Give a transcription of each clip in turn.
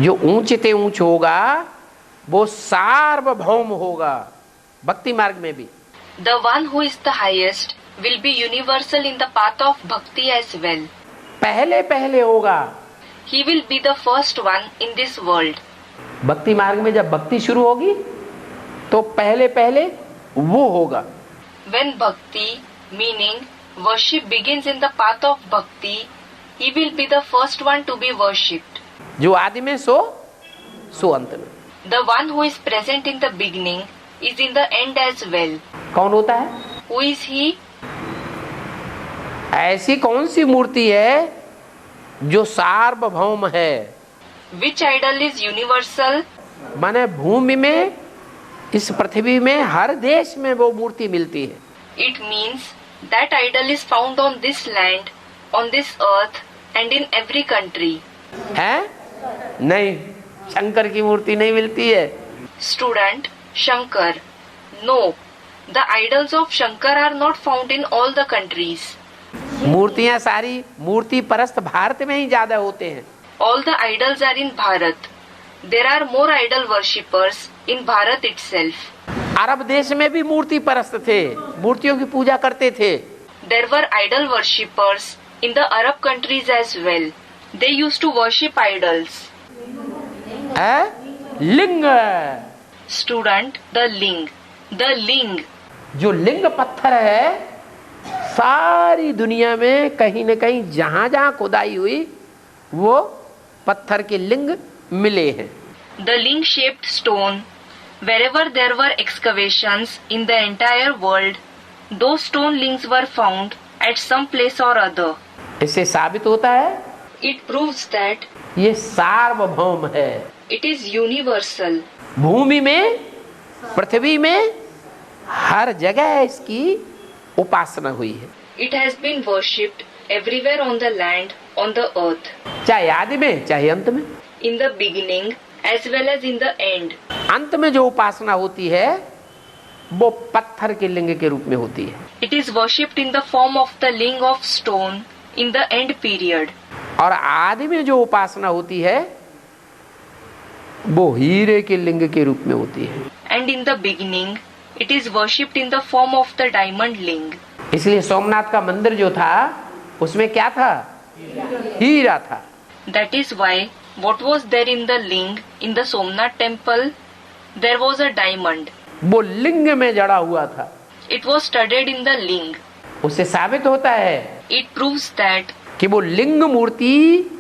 जो ऊंचते ऊंच होगा वो सार्वभौम होगा, भक्ति मार्ग में भी। The one who is the highest will be universal in the path of bhakti as well. पहले पहले होगा। He will be the first one in this world. भक्ति मार्ग में जब भक्ति शुरू होगी तो पहले पहले वो होगा। When bhakti, meaning worship, begins in the path of bhakti, he will be the first one to be worshipped. जो आदि में सो अंत में। The one who is present in the beginning is in the end as well. कौन होता है? Who is he? ऐसी कौन सी मूर्ति है जो सार्वभौम है? Which idol is universal? माने भूमि में, इस पृथ्वी में, हर देश में वो मूर्ति मिलती है। It means that idol is found on this land, on this earth and in every country. है? नहीं, शंकर की मूर्ति नहीं मिलती है। Student, Shankar. No, the idols of Shankar are not found in all the countries. मूर्तियां सारी मूर्ति परस्त भारत में ही ज्यादा होते हैं। All the idols are in Bharat. There are more idol worshippers in Bharat itself. अरब देश में भी मूर्ति परस्त थे, मूर्तियों की पूजा करते थे। There were idol worshippers in the Arab countries as well. They used to worship idols. लिंग। Student, the ling. The ling. जो लिंग पत्थर है सारी दुनिया में कहीं न कहीं जहां जहां खुदाई हुई वो पत्थर के लिंग मिले हैं। The ling shaped stone. Wherever there were excavations in the entire world, those stone lings were found at some place or other. इससे साबित होता है It proves that ये सार्वभौम है। it is universal. भूमि में, पृथ्वी में हर जगह इसकी उपासना हुई है। It has been worshipped everywhere on the land, on the earth. चाहे आदि में चाहे अंत में। In the beginning as well as in the end. अंत में जो उपासना होती है वो पत्थर के लिंग के रूप में होती है। It is worshipped in the form of the ling of stone in the end period. और आदि में जो उपासना होती है वो हीरे के लिंग के रूप में होती है। And in the beginning it is worshipped in the form of the diamond ling. इसलिए सोमनाथ का मंदिर जो था उसमें क्या था? हीरा था। That is why what was there in the ling in the Somnath temple? There was a diamond. वो लिंग में जड़ा हुआ था। It was studded in the ling. उससे साबित होता है It proves that कि वो लिंग मूर्ति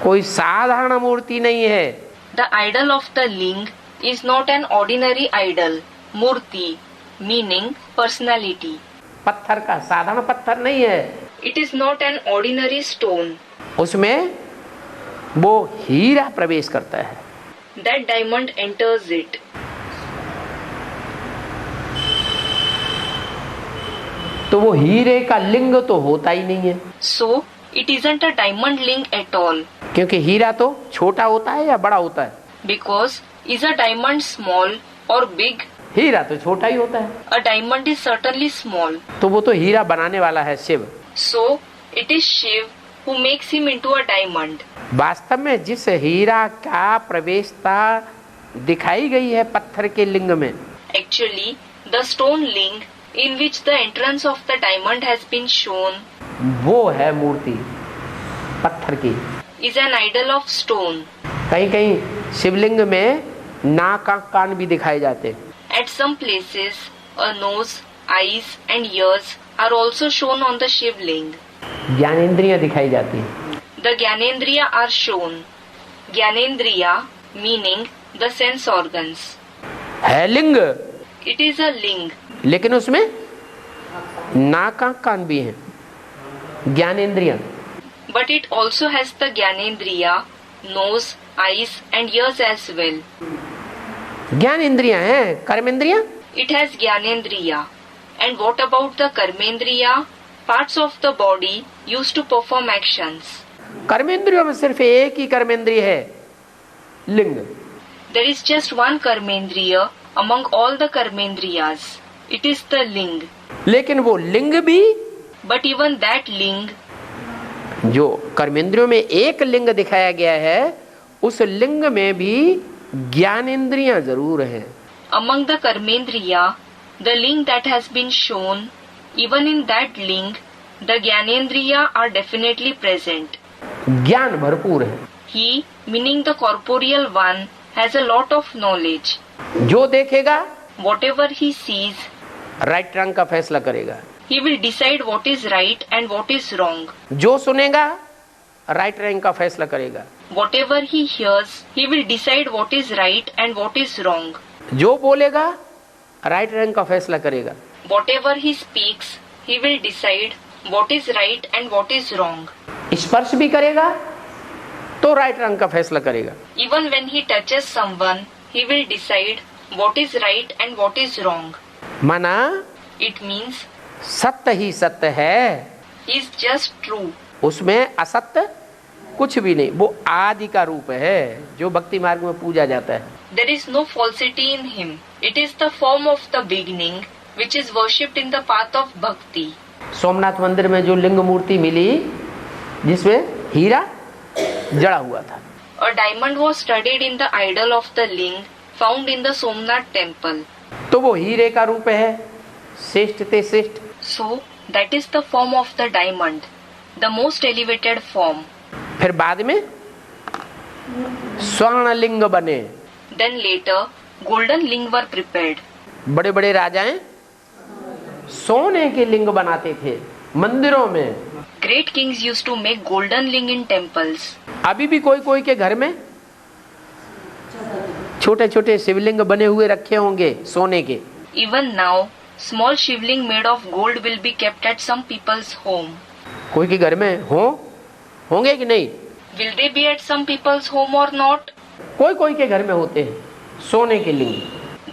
कोई साधारण मूर्ति नहीं है। the idol of the ling is not an ordinary idol, murti, meaning personality. पत्थर का साधारण पत्थर नहीं है। It is not an ordinary stone. उसमें वो हीरा प्रवेश करता है। That diamond enters it. तो वो हीरे का लिंग तो होता ही नहीं है। So it isn't a diamond ling at all. क्योंकि हीरा तो छोटा होता है या बड़ा होता है? Because is a diamond small or big? हीरा तो छोटा ही होता है। A diamond is certainly small. तो वो तो हीरा बनाने वाला है Shiv. So it is Shiv who makes him into a diamond. वास्तव में जिस हीरा का प्रवेशता दिखाई गई है पत्थर के लिंग में, Actually, the stone ling in which the entrance of the diamond has been shown वो है मूर्ति पत्थर की। is an idol of stone. कहीं कहीं शिवलिंग में नाक कान भी दिखाए जाते हैं। At some places, a nose, eyes and ears are also shown on the Shiv ling. ज्ञानेंद्रियां दिखाई जाती हैं। The Gyanendriya are shown. Gyanendriya meaning the sense organs. है लिंग, It is a ling. लेकिन उसमें नाक कान भी हैं, ज्ञानेंद्रियां। But it also has the Gyanendriya, nose, eyes and ears as well. ज्ञानेंद्रियां हैं, कर्मेंद्रियां? It has Gyanendriya. And what about the Karmendriya? Parts of the body used to perform actions. कर्मेंद्रियों में सिर्फ एक ही कर्मेंद्रिय है, लिंग। There is just one Karmendriya among all the Karmendriyas. It is the ling. लेकिन वो लिंग भी But even that ling जो कर्मेंद्रियों में एक लिंग दिखाया गया है, उस लिंग में भी ज्ञानेंद्रियां जरूर हैं। Among the Karmendriya, the ling that has been shown, even in that ling, the Gyanendriya are definitely present. ज्ञान भरपूर है। He, meaning the corporeal one, has a lot of knowledge. जो देखेगा Whatever he sees, राइट रंग का फैसला करेगा। he will decide what is right and what is wrong. जो सुनेगा राइट रंग का फैसला करेगा। Whatever he hears, he will decide what is right and what is wrong. जो बोलेगा राइट रंग का फैसला करेगा। Whatever he speaks, he will decide what is right and what is wrong. स्पर्श भी करेगा तो राइट रंग का फैसला करेगा। Even when he touches someone, he will decide what is right and what is wrong. माना It means सत्य ही सत्य है, he is just true. उसमें असत्य कुछ भी नहीं। वो आदि का रूप है जो भक्ति मार्ग में पूजा जाता है। There is no falsity in him. It is the form of the beginning, which is worshipped in the path of bhakti. Somnath मंदिर में जो लिंग मूर्ति मिली जिसमें हीरा जड़ा हुआ था, A diamond was studied in the idol of the ling found in the Somnath temple. तो वो हीरे का रूप है, श्रेष्ठ ते श्रेष्ठ। So, that is the form of the diamond, the most elevated form. फिर बाद में स्वर्ण लिंग बने। Then later, golden ling were prepared. बड़े बड़े राजाएं सोने के लिंग बनाते थे मंदिरों में। Great kings used to make golden ling in temples. अभी भी कोई कोई के घर में छोटे छोटे शिवलिंग बने हुए रखे होंगे सोने के। Even now, small shivling made of gold will be kept at some people's home. कोई के घर में होंगे कि नहीं? Will they be at some people's home or not? कोई कोई के घर में होते हैं सोने के लिंग,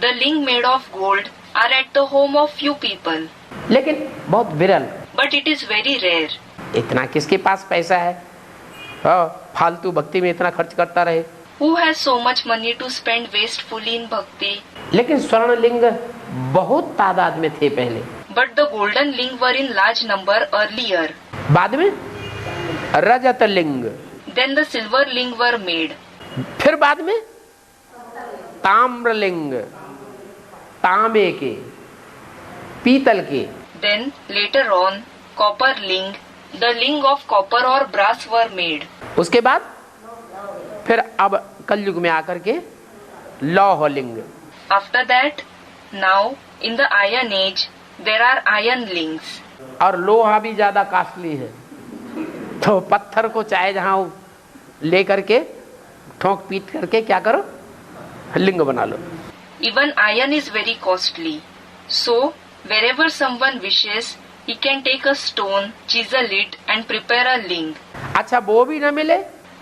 The ling made of gold are at the home of few people, लेकिन बहुत विरल। but it is very rare. इतना किसके पास पैसा है फालतू भक्ति में इतना खर्च करता रहे। Who has so much money to spend wastefully in bhakti? लेकिन स्वर्ण लिंग बहुत तादाद में थे पहले। But the golden ling were in large number earlier. बाद में रजत लिंग, Then the silver ling were made. फिर बाद में ताम्र लिंग, तांबे के, पीतल के। Then later on, copper ling, the ling of copper or brass were made. उसके बाद फिर अब कलयुग में आकर के लौह लिंग। After that, now in the iron age, there are iron lings. और लोहा भी ज्यादा कॉस्टली है, तो पत्थर को चाहे जहां लेकर के ठोक पीट करके क्या करो, लिंग बना लो। Even iron is very costly. So, wherever someone wishes, he can take a stone, chisel it and prepare a ling. अच्छा वो भी न मिले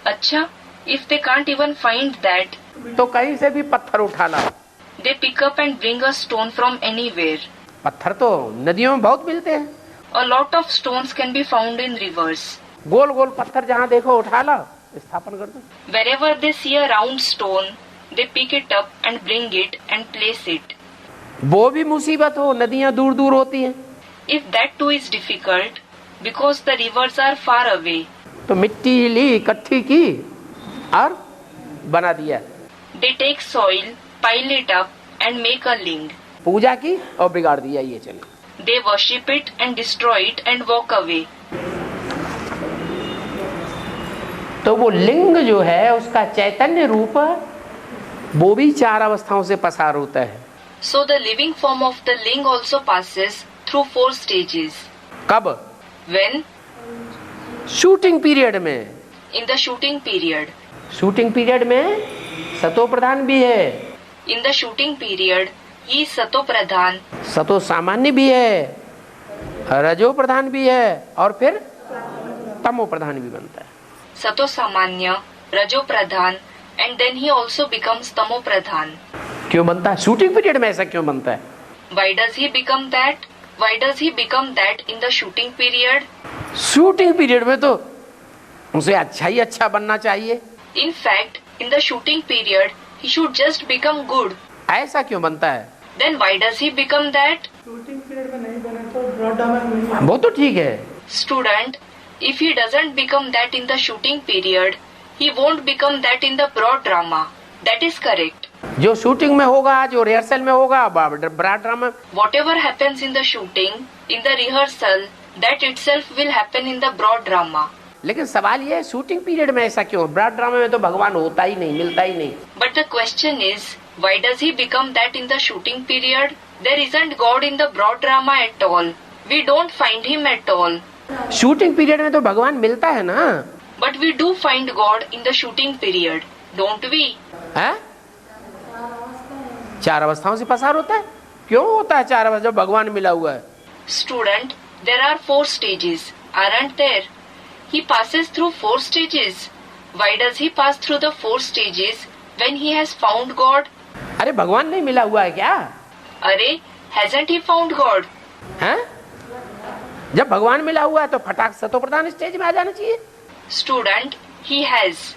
Acha, if they can't even find that, तो कहीं से भी पत्थर उठा लाओ। they pick up and bring a stone from anywhere. पत्थर तो नदियों में बहुत मिलते हैं। A lot of stones can be found in rivers. गोल गोल पत्थर जहाँ देखो उठा लाओ, स्थापन कर दो। Wherever they see a round stone, they pick it up and bring it and place it. वो भी मुसीबत हो, नदियाँ दूर दूर होती हैं, If that too is difficult, because the rivers are far away, तो मिट्टी ली इकट्ठी की और बना दिया, they take soil, pile it up and make a ling. पूजा की और बिगाड़ दिया। ये चले They worship it and destroy it and walk away. तो वो लिंग जो है उसका चैतन्य रूप वो भी चार अवस्थाओं से पसार होता है। So the living form of the ling also passes through 4 stages. कब? When? शूटिंग पीरियड में। In the shooting period. Shooting period में सतो प्रधान भी है, In the shooting period, he is Sato Pradhan, सतो सामान्य भी है, रजो प्रधान भी है और फिर तमो प्रधान भी बनता है। Sato Samanya, Rajo Pradhan, and then he also becomes Tamo Pradhan. क्यों बनता है? शूटिंग पीरियड में ऐसा क्यों बनता है? Why does he become that? Why does he become that in the shooting period? Shooting period में तो उसे अच्छा ही अच्छा बनना चाहिए। In fact, in the shooting period, he should just become good. ऐसा क्यों बनता है? Then why does he become that? वो तो ठीक है, Student, If he doesn't become that in the shooting period, he won't become that in the broad drama. That is correct. जो shooting में होगा, जो रिहर्सल में होगा, broad drama. Whatever happens in the shooting, in the rehearsal, that itself will happen in the broad drama. लेकिन सवाल ये है, शूटिंग पीरियड में ऐसा क्यों? ब्रॉड ड्रामा में तो भगवान होता ही नहीं, मिलता ही नहीं. But the question is, why does he become that in the shooting period? There isn't God in the broad drama at all. We don't find him at all. Shooting period में तो भगवान मिलता है ना. But we do find God in the shooting period, don't we? है? 4 अवस्थाओं से पसार होता है. क्यों होता है 4 अवस्था जब भगवान मिला हुआ है? Student, there are 4 stages, aren't there? He passes through 4 stages. Why does he pass through the 4 stages when he has found God? अरे भगवान नहीं मिला हुआ है क्या? अरे, hasn't he found God? हैं? जब भगवान मिला हुआ है तो फटाक सतो प्रधान स्टेज में आ जाना चाहिए. Student, he has.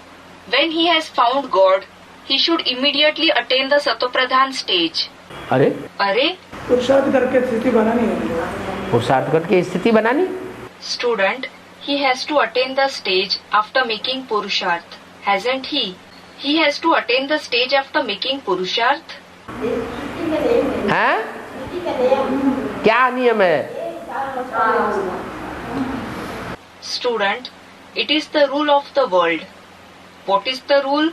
When he has found God, he should immediately attain the Satopradhan stage. अरे पुरुषार्थ करके स्थिति बनानी है. पुरुषार्थ करके स्थिति बनानी. Student, he has to attain the stage after making Purusharth, hasn't he? He has to attain the stage after making Purusharth. हैं? क्या नियम है? Student, it is the rule of the world. What is the rule?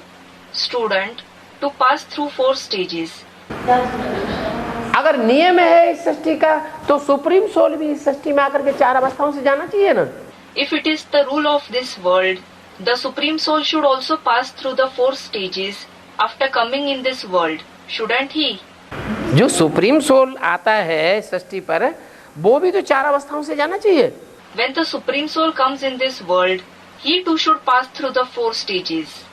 Student, to pass through 4 stages. अगर नियम है इस सृष्टि का तो सुप्रीम सोल भी इस सृष्टि में आकर के 4 अवस्थाओं से जाना चाहिए ना. If it is the rule of this world, the Supreme Soul should also pass through the 4 stages after coming in this world, shouldn't he? जो सुप्रीम सोल आता है सृष्टि पर वो भी तो 4 अवस्थाओं से जाना चाहिए. When the Supreme Soul comes in this world, he too should pass through the 4 stages.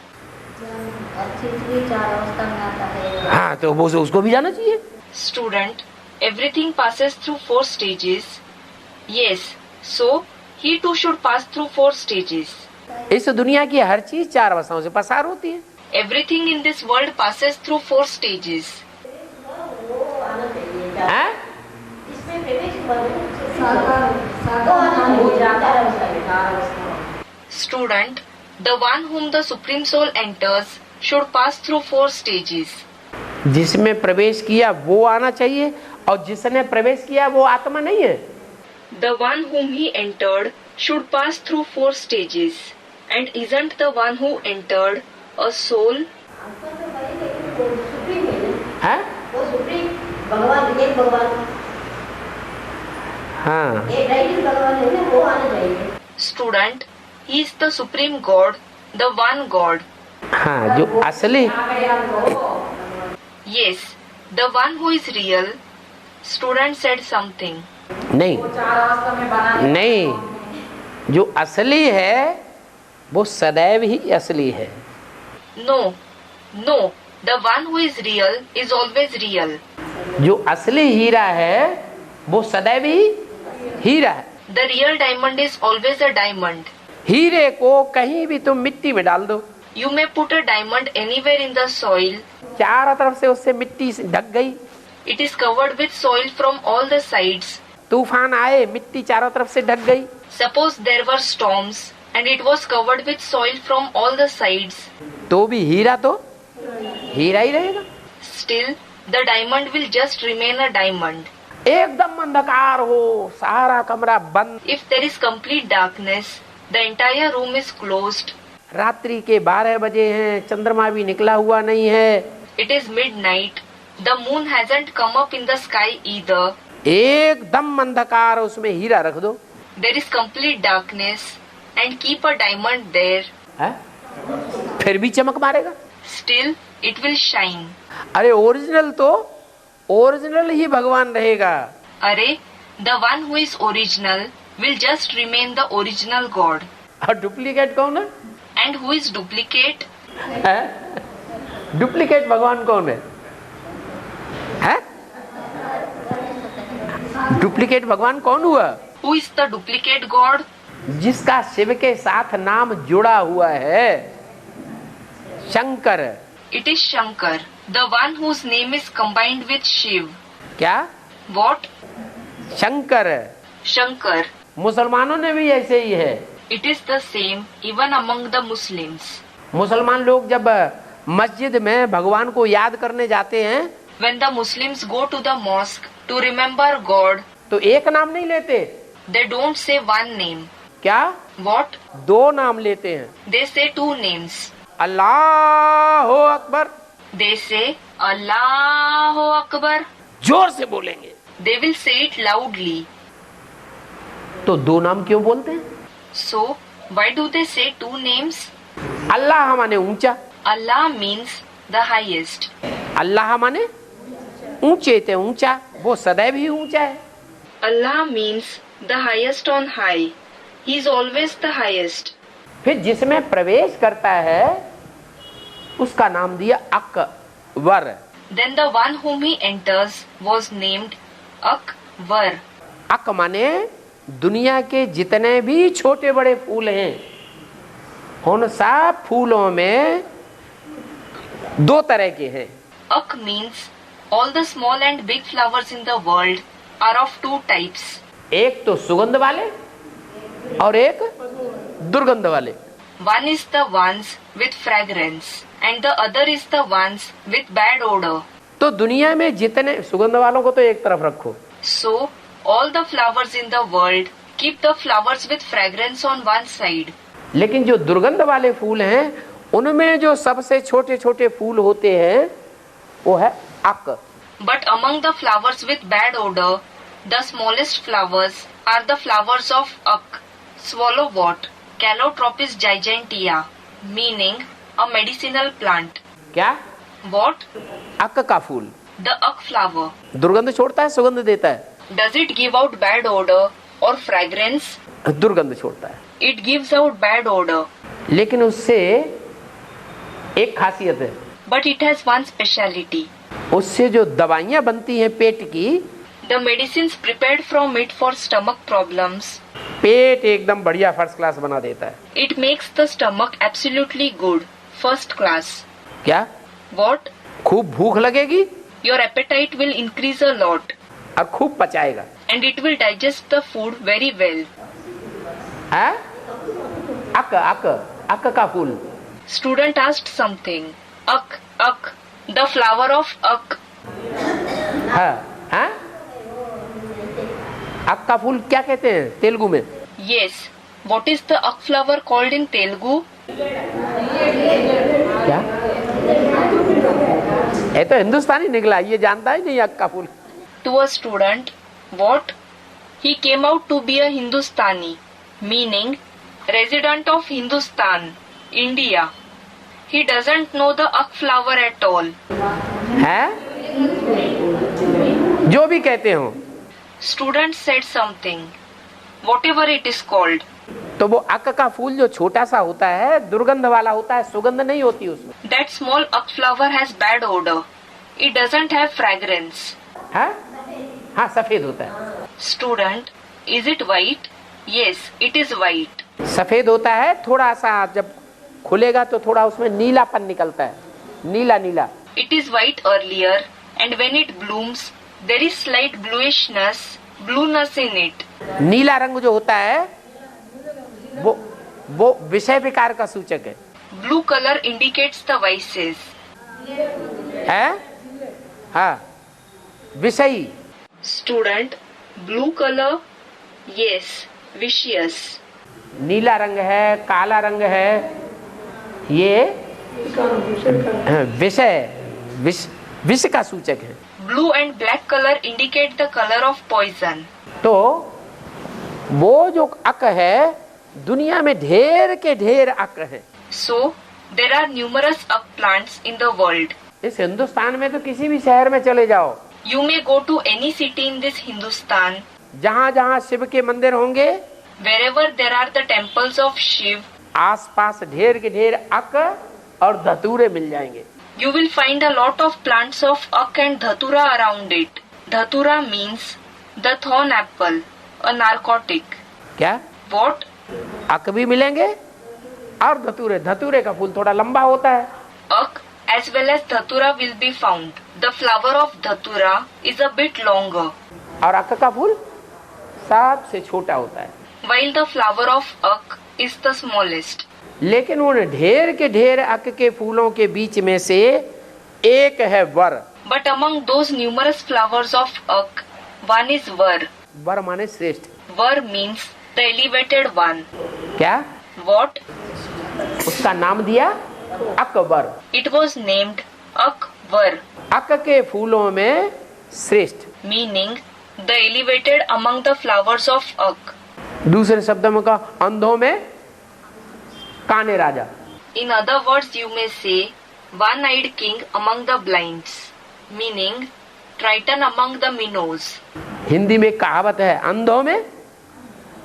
हाँ तो वो उसको भी जाना चाहिए. Student, everything passes through 4 stages. Yes, so he too should pass through 4 stages. इस दुनिया की हर चीज 4 अवस्थाओं से पसार होती है. Everything in this world passes through 4 stages. हैं? Student, the one whom the Supreme Soul enters should pass through 4 stages. जिसमें प्रवेश किया वो आना चाहिए और जिसने प्रवेश किया वो आत्मा नहीं है. The one whom he entered should pass through 4 stages. And isn't the one who entered a soul? हैं? भगवान एक भगवान. हाँ. एक राइट भगवान है ना, वो आना चाहिए. Student, he is the Supreme God, the one God. हाँ जो असली. Yes, the one who is real. Student said something. नहीं जो असली है वो सदैव ही असली है. No, the one who is real is always real. जो असली हीरा है वो सदैव ही हीरा है. The real diamond is always a diamond. हीरे को कहीं भी तुम मिट्टी में डाल दो, You may put a diamond anywhere in the soil. चारों तरफ से उससे मिट्टी से ढक गई. It is covered with soil from all the sides. तूफान आए, मिट्टी चारों तरफ से ढक गई. Suppose there were storms and it was covered with soil from all the sides. तो भी हीरा तो हीरा ही रहेगा. Still, the diamond will just remain a diamond. एकदम अंधकार हो, सारा कमरा बंद, If there is complete darkness, the entire room is closed. रात्रि के 12 बजे हैं, चंद्रमा भी निकला हुआ नहीं है, It is midnight. The moon hasn't come up in the sky either. एकदम अंधकार, उसमें हीरा रख दो. There is complete darkness and keep a diamond there. है? फिर भी चमक मारेगा. Still, it will shine. अरे ओरिजिनल तो ओरिजिनल ही भगवान रहेगा. Array, the one who is original will just remain the original God. और डुप्लीकेट कौन है? And who is duplicate? Duplicate भगवान कौन है? हैं? डुप्लीकेट भगवान कौन हुआ? Who is the duplicate God? जिसका शिव के साथ नाम जुड़ा हुआ है, Shankar. It is Shankar, the one whose name is combined with Shiv. क्या? What? शंकर. Shankar. मुसलमानों ने भी ऐसे ही है. It is the same even among the Muslims. मुसलमान लोग जब मस्जिद में भगवान को याद करने जाते हैं When the Muslims go to the mosque to remember God, तो एक नाम नहीं लेते, they don't say one name. क्या What? 2 नाम लेते हैं। They say 2 names. Allah Akbar, They say Allahu Akbar. जोर से बोलेंगे। They will say it loudly. तो 2 नाम क्यों बोलते हैं? So, why do they say 2 names? अल्लाह माने ऊंचा, Allah means the highest. अल्लाह माने ऊंचे थे, ऊंचा, वो सदैव ही ऊंचा है। Allah means the highest on high. He is always the highest. फिर जिसमें प्रवेश करता है उसका नाम दिया Akbar. Then the one whom he enters was named Akbar. अक माने दुनिया के जितने भी छोटे बड़े फूल हैं उन सब फूलों में 2 तरह के हैं। Ak means all the small and big flowers in the world are of 2 types. एक तो सुगंध वाले और एक दुर्गंध वाले। One is the ones with fragrance and the other is the ones with bad odor. तो दुनिया में जितने सुगंध वालों को तो एक तरफ रखो, So, all the flowers in the world keep the flowers with fragrance on one side. लेकिन जो दुर्गंध वाले फूल हैं उनमें जो सबसे छोटे छोटे फूल होते हैं वो है अक। But among the flowers with bad odor, the smallest flowers are the flowers of Ak. Swallowwort, Calotropis gigantea, meaning a medicinal plant. क्या? What? अक का फूल The Ak flower. दुर्गंध छोड़ता है, सुगंध देता है? Does it give out bad odor or fragrance? दुर्गंध छोड़ता है। It gives out bad odor. लेकिन उससे एक खासियत है, But it has one speciality. उससे जो दवाइयाँ बनती हैं पेट की, The medicines prepared from it for stomach problems, पेट एकदम बढ़िया फर्स्ट क्लास बना देता है। it makes the stomach absolutely good, first class. क्या? What? खूब भूख लगेगी Your appetite will increase a lot और खूब पचाएगा। and it will digest the food very well. है? अक अक अक का फूल। Student asked something. Ak, Ak, the flower of Ak. है? है? अक का फूल क्या कहते हैं तेलुगु में? Yes. What is the Ak flower called in Telugu? क्या? ये तो हिंदुस्तानी निकला, ये जानता ही नहीं अक का फूल। To a student, what? He came out to be a Hindustani, meaning resident of Hindustan, India. He doesn't know the Ak flower at all. है? जो भी कहते हो, Student said something. Whatever it is called. तो वो अक का फूल जो छोटा सा होता है, दुर्गंध वाला होता है, सुगंध नहीं होती उसमें। That small Ak flower has bad odor. It doesn't have fragrance. है? हाँ, सफेद होता है। Student, is it white? Yes, it is white. सफेद होता है, थोड़ा सा जब खुलेगा तो थोड़ा उसमें नीलापन निकलता है, नीला नीला। It is white earlier, and when it blooms, there is slight blueness in it. नीला रंग जो होता है वो विषय विकार का सूचक है। Blue color indicates the vices. है? हाँ, विषयी। Student, blue color? Yes, vicious. नीला रंग है, काला रंग है, ये विषय विष का सूचक है। Blue and black color indicate the color of poison. तो वो जो अक है, दुनिया में ढेर के ढेर अक है। So, there are numerous Ak plants in the world. इस हिंदुस्तान में तो किसी भी शहर में चले जाओ, You may go to any city in this Hindustan. जहाँ जहाँ शिव के मंदिर होंगे, Wherever there are the temples of Shiv, आसपास ढेर के ढेर अक और धतूरे मिल जाएंगे। you will find a lot of plants of Ak and Dhatura around it. Dhatura means the thorn apple, a narcotic. क्या? What? अक भी मिलेंगे और धतूरे। धतूरे का फूल थोड़ा लंबा होता है। Ak as well as Dhatura will be found. The flower of Dhatura is a bit longer, और अक का फूल सबसे छोटा होता है। while the flower of Ak is the smallest. लेकिन उन ढेर के ढेर अक के फूलों के बीच में से एक है वर। But among those numerous flowers of Ak, one is Var. वर माने श्रेष्ठ। Var means the elevated one. क्या? What? उसका नाम दिया Akbar. It was named Akbar, अक के फूलों में श्रेष्ठ। meaning the elevated among the flowers of Ak. दूसरे शब्दों में कहा अंधों में काने राजा। In other words, you may say one-eyed king among the blinds, meaning Triton among the minnows. Hindi में कहावत है अंधों में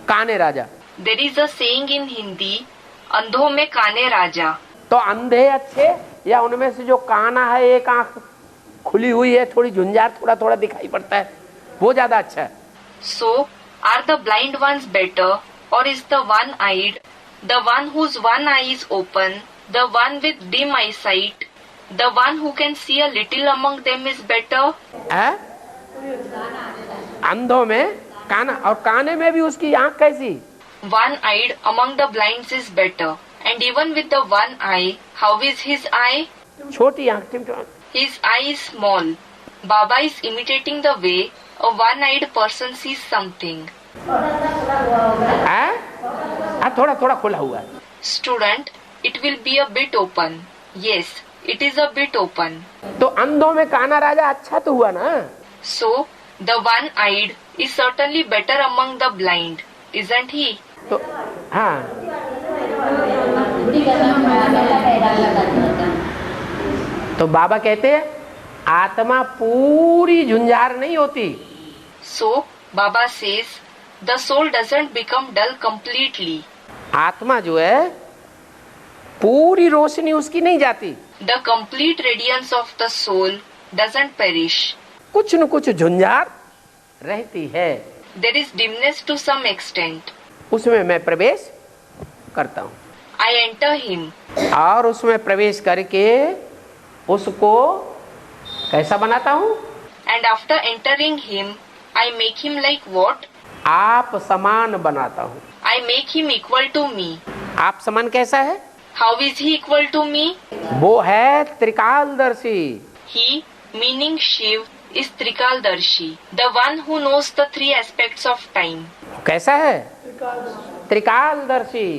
काने राजा। There is a saying in Hindi, अंधों में काने राजा. तो अंधे अच्छे या उनमें से जो काना है, एक आंख खुली हुई है, थोड़ी झुंझार थोड़ा थोड़ा दिखाई पड़ता है, वो ज्यादा अच्छा है? So, are the blind ones better, or is the one-eyed, the one whose one eye is open, the one with dim eyesight, the one who can see a little among them is better? है? अंधों में काना, और काने में भी उसकी आंख कैसी? One-eyed among the blinds is better. And even with the one eye, how is his eye? छोटी आंख, टिमटिम। His eye is small. Baba is imitating the way a one-eyed person sees something. है? थोड़ा थोड़ा खुला हुआ है। Student, it will be a bit open. Yes, it is a bit open. तो अंधों में काना राजा अच्छा तो हुआ ना? So, the one-eyed is certainly better among the blind, isn't he? तो हाँ, तो बाबा कहते हैं आत्मा पूरी झुंझार नहीं होती। So, Baba says, the soul doesn't become dull completely. आत्मा जो है पूरी रोशनी उसकी नहीं जाती, The complete radiance of the soul doesn't perish. कुछ न कुछ झुंझार रहती है, There is dimness to some extent. उसमें मैं प्रवेश करता हूँ I enter him, और उसमें प्रवेश करके उसको कैसा बनाता हूँ? and after entering him, I make him like what? आप समान बनाता हूँ। I make him equal to me. आप समान कैसा है? How is he equal to me? वो है त्रिकालदर्शी। He, meaning Shiv, is Trikaldarshi, the one who knows the three aspects of time. कैसा है? त्रिकालदर्शी।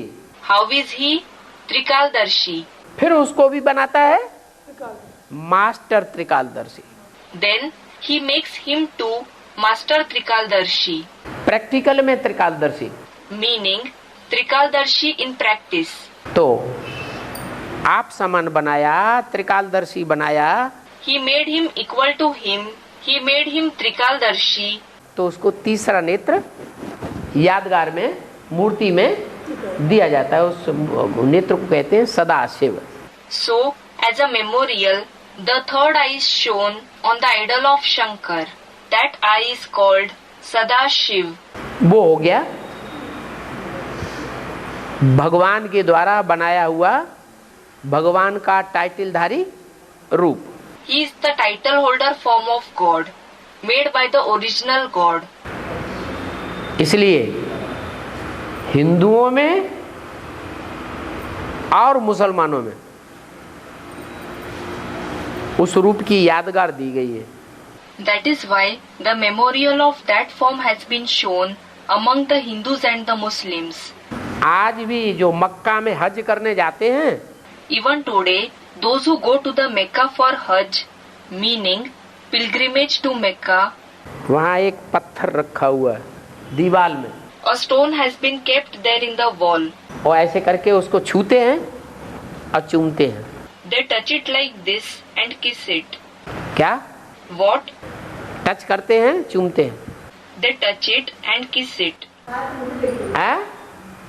How is he? Trikaldarshi. फिर उसको भी बनाता है मास्टर त्रिकालदर्शी। Then he makes him too Master Trikaldarshi, practical में त्रिकालदर्शी। meaning Trikaldarshi in practice. तो आप समान बनाया, त्रिकालदर्शी बनाया, He made him equal to him. He made him Trikaldarshi. तो उसको तीसरा नेत्र यादगार में मूर्ति में दिया जाता है। उस नेत्र को कहते हैं Sadashiv. So, as a memorial, the third eye is shown on the idol of Shankar. That eye is called Sadashiv. वो हो गया भगवान के द्वारा बनाया हुआ भगवान का टाइटलधारी रूप। He is the title holder form of God, made by the original God. इसलिए हिंदुओं में और मुसलमानों में उस रूप की यादगार दी गई है। That is why the memorial of that form has been shown among the Hindus and the Muslims. आज भी जो मक्का में हज करने जाते हैं, Even today, those who go to the Mecca for Hajj, meaning pilgrimage to Mecca, वहाँ एक पत्थर रखा हुआ है दीवार में, a stone has been kept there in the wall. और ऐसे करके उसको छूते हैं और चूमते हैं। They touch it like this and kiss it. क्या? What? टच करते हैं, चूमते हैं। They touch it and kiss it. है?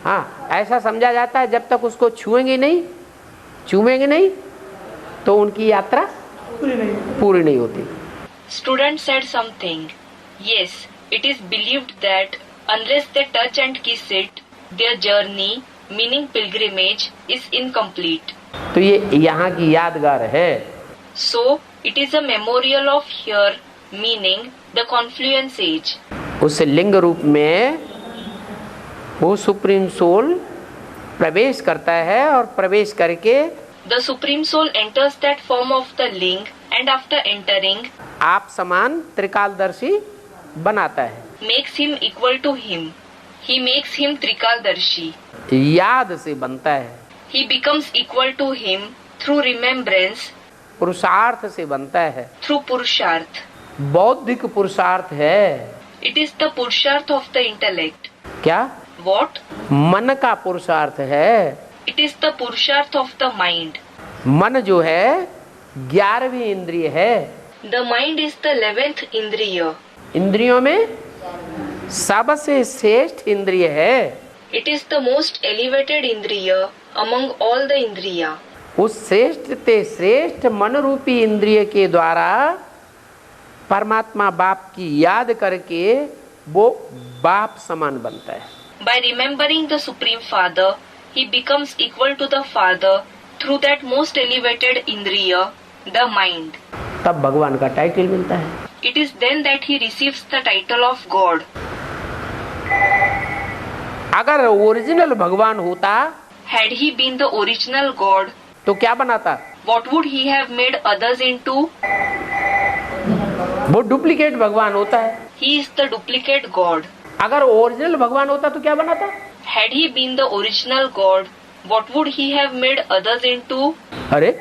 हाँ, ऐसा समझा जाता है जब तक उसको छुएंगे नहीं, चूमेंगे नहीं, तो उनकी यात्रा पूरी नहीं होती। Student said something. Yes, it is believed that unless they touch and kiss it, their journey, meaning pilgrimage, is incomplete. तो ये यहाँ की यादगार है। So, it is a memorial of here, meaning the confluence age. उस लिंग रूप में वो सुप्रीम सोल प्रवेश करता है और प्रवेश करके the Supreme Soul enters that form of the ling and after entering आप समान त्रिकालदर्शी बनाता है। makes him equal to him. He makes him Trikaldarshi. याद से बनता है, He becomes equal to him through remembrance, पुरुषार्थ से बनता है, through Purusharth. बौद्धिक पुरुषार्थ है। It is the Purusharth of the intellect. क्या? What? मन का पुरुषार्थ है। It is the Purusharth of the mind. मन जो है 11वीं इंद्रिय है। The mind is the 11th Indriya. इंद्रियों में सबसे श्रेष्ठ इंद्रिय है। It is the most elevated Indriya among all the Indriya. उस श्रेष्ठ ते श्रेष्ठ मन रूपी इंद्रिय के द्वारा परमात्मा बाप की याद करके वो बाप समान बनता है। By remembering the Supreme Father, he becomes equal to the Father through that most elevated Indriya, the mind. तब भगवान का टाइटल मिलता है। It is then that he receives the title of God. अगर ओरिजिनल भगवान होता Had he been the original God, तो क्या बनाता? what would he have made others into? वो डुप्लीकेट भगवान होता है। He is the duplicate God. अगर ओरिजिनल भगवान होता तो क्या बनाता? Had he been the original God, what would he have made others into? अरे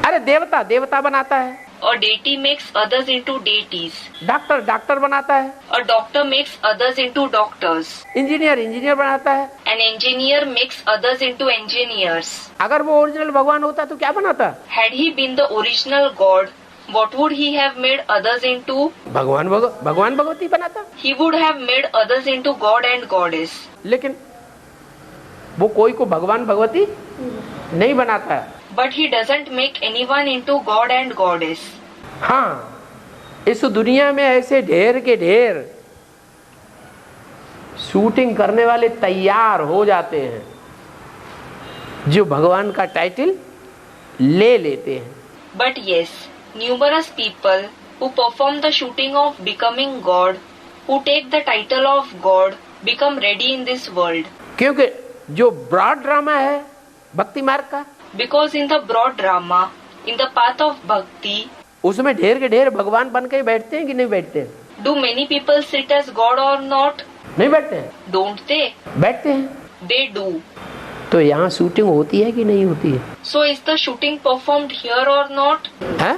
अरे देवता देवता बनाता है। A deity makes others into deities. Doctor doctor बनाता है। A doctor makes others into doctors. Engineer engineer बनाता है। An engineer makes others into engineers. अगर वो ओरिजिनल भगवान होता तो क्या बनाता? Had he been the original God, what would he have made others into? भगवान भगवती बनाता। He would have made others into God and Goddess. लेकिन वो कोई को भगवान भगवती नहीं बनाता है। But he doesn't make anyone into God and Goddess. हाँ, इस दुनिया में ऐसे ढेर के ढेर शूटिंग करने वाले तैयार हो जाते हैं जो भगवान का टाइटल ले लेते हैं। But yes, numerous people who perform the shooting of becoming God, who take the title of God, become ready in this world. क्योंकि जो ब्रॉड ड्रामा है भक्ति मार्ग का, Because in the broad drama, in the path of bhakti, उसमें ढेर के ढेर भगवान बन के बैठते हैं कि नहीं बैठते हैं? do many people sit as God or not? नहीं बैठते हैं? Don't they? बैठते हैं। They do. तो यहाँ शूटिंग होती है कि नहीं होती है? So is the shooting performed here or not? है?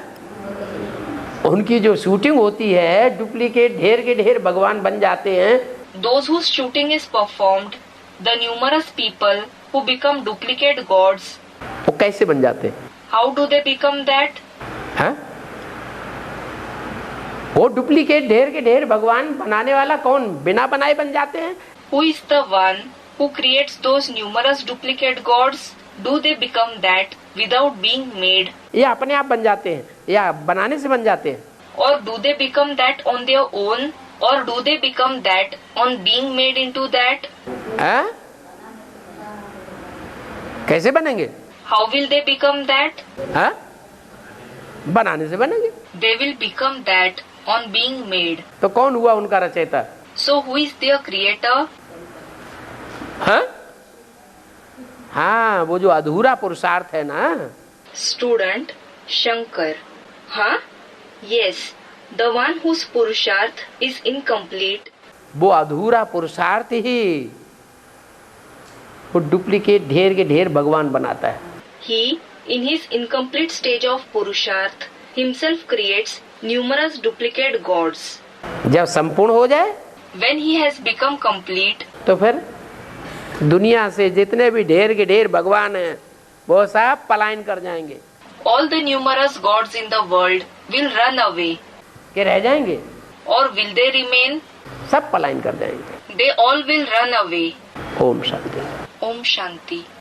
उनकी जो शूटिंग होती है डुप्लीकेट ढेर के ढेर भगवान बन जाते हैं। Those whose shooting is performed, the numerous people who become duplicate gods, वो कैसे बन जाते हैं? how do they become that? है? वो डुप्लीकेट ढेर के ढेर भगवान बनाने वाला कौन? बिना बनाए बन जाते हैं। Who is the one who creates those numerous duplicate gods? Do they become that without being made? ये अपने आप बन जाते हैं या बनाने से बन जाते हैं? Or do they become that on their own? Or do they become that on being made into that? है? कैसे बनेंगे? How will they become that? है? बनाने से बनेंगे। They will become that on being made. तो कौन हुआ उनका रचयिता? So who is their creator? हाँ? हाँ, वो जो अधूरा पुरुषार्थ है ना। Student Shankar. Huh? Yes, the one whose Purusharth is incomplete. वो अधूरा पुरुषार्थ ही वो डुप्लीकेट ढेर के ढेर भगवान बनाता है। He, in his incomplete stage of Purusharth, himself creates numerous duplicate gods. जब संपूर्ण हो जाए When he has become complete, तो फिर दुनिया से जितने भी ढेर के ढेर भगवान हैं वो सब पलायन कर जाएंगे। all the numerous gods in the world will run away. कि रह जाएंगे? Or will they remain? सब पलायन कर जाएंगे। They all will run away. Om Shanti. Om Shanti.